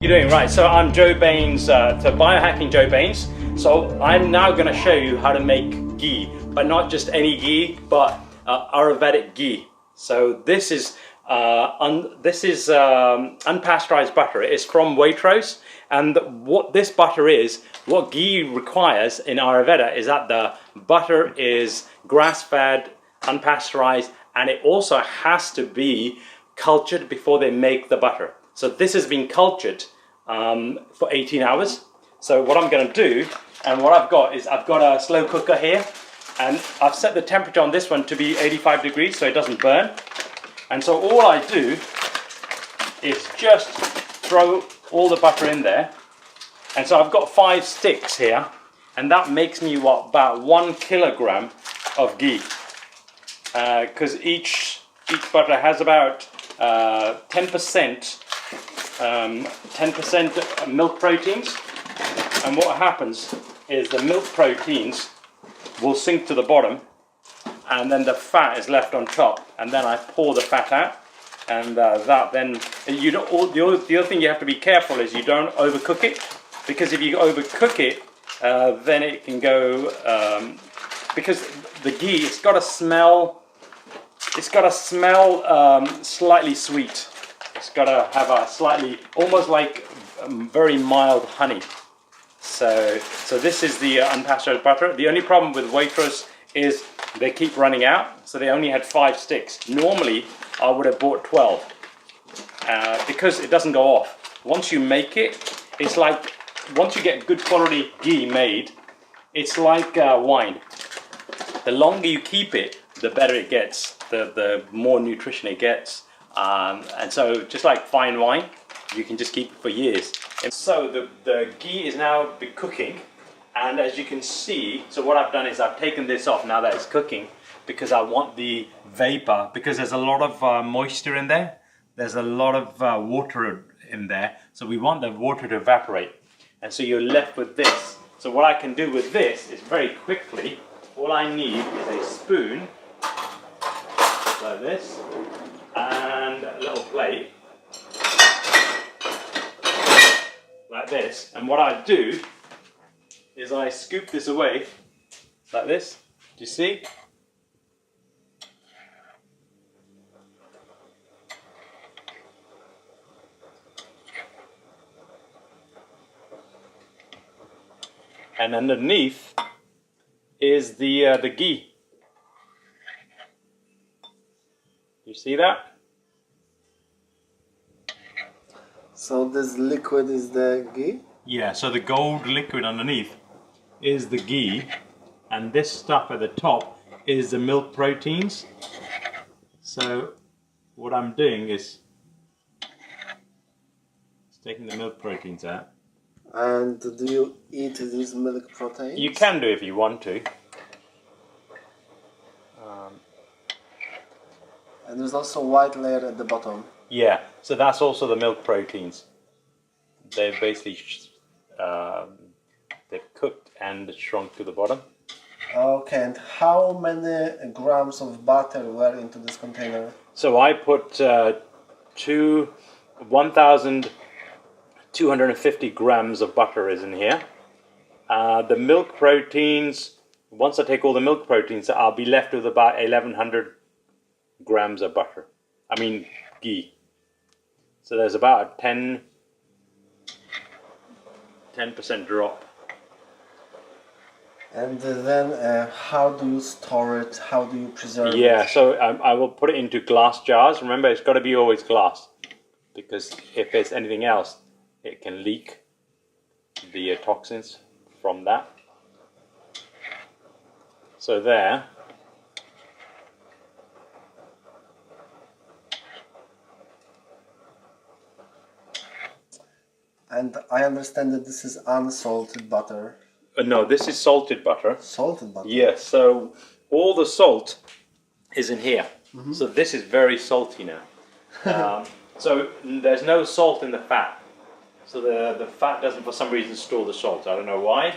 You're doing right. So I'm Joe Bains, to Biohacking Joe Bains. So I'm now going to show you how to make ghee, but not just any ghee, but Ayurvedic ghee. So this is unpasteurized butter. It's from Waitrose, and what this butter is, what ghee requires in Ayurveda is that the butter is grass-fed, unpasteurized, and it also has to be cultured before they make the butter. So this has been cultured for 18 hours. So what I'm going to do, and what I've got is I've got a slow cooker here, and I've set the temperature on this one to be 85 degrees so it doesn't burn. And so all I do is just throw all the butter in there. And so I've got 5 sticks here, and that makes me what, about 1 kilogram of ghee. Because each butter has about 10% milk proteins, and what happens is the milk proteins will sink to the bottom, and then the fat is left on top, and then I pour the fat out, and that then you don't. The other thing you have to be careful is you don't overcook it, because if you overcook it, then it can go because the ghee, it's got to smell. It's got to smell slightly sweet. It's got to have a slightly, almost like very mild honey. So this is the unpasteurized butter. The only problem with Waitrose is they keep running out. So they only had 5 sticks. Normally, I would have bought 12 because it doesn't go off. Once you make it, it's like, once you get good quality ghee made, it's like wine. The longer you keep it, the better it gets, the more nutrition it gets. And so just like fine wine, you can just keep it for years. And so the ghee is now cooking, and as you can see, so what I've done is I've taken this off now that it's cooking, because I want the vapor, because there's a lot of moisture in there, there's a lot of water in there, so we want the water to evaporate, and so you're left with this. So what I can do with this is very quickly, all I need is a spoon like this and a little plate like this, and what I do is I scoop this away like this. Do you see? And underneath is the ghee. You see that? So this liquid is the ghee? Yeah, so the gold liquid underneath is the ghee, and this stuff at the top is the milk proteins. So what I'm doing is taking the milk proteins out. And do you eat these milk proteins? You can do if you want to. And there's also a white layer at the bottom. Yeah, so that's also the milk proteins. They've basically they've cooked and shrunk to the bottom. Okay, and how many grams of butter were into this container? So I put 1,250 grams of butter is in here. The milk proteins, once I take all the milk proteins, I'll be left with about 1,100 grams of butter. I mean ghee. So there's about a 10% drop. And then how do you store it? How do you preserve it? Yeah, so I will put it into glass jars. Remember, it's got to be always glass, because if there's anything else, it can leak the toxins from that. So there. And I understand that this is unsalted butter. No, this is salted butter. Salted butter? Yes, so all the salt is in here. Mm-hmm. So this is very salty now. So there's no salt in the fat. So the fat doesn't for some reason store the salt. I don't know why.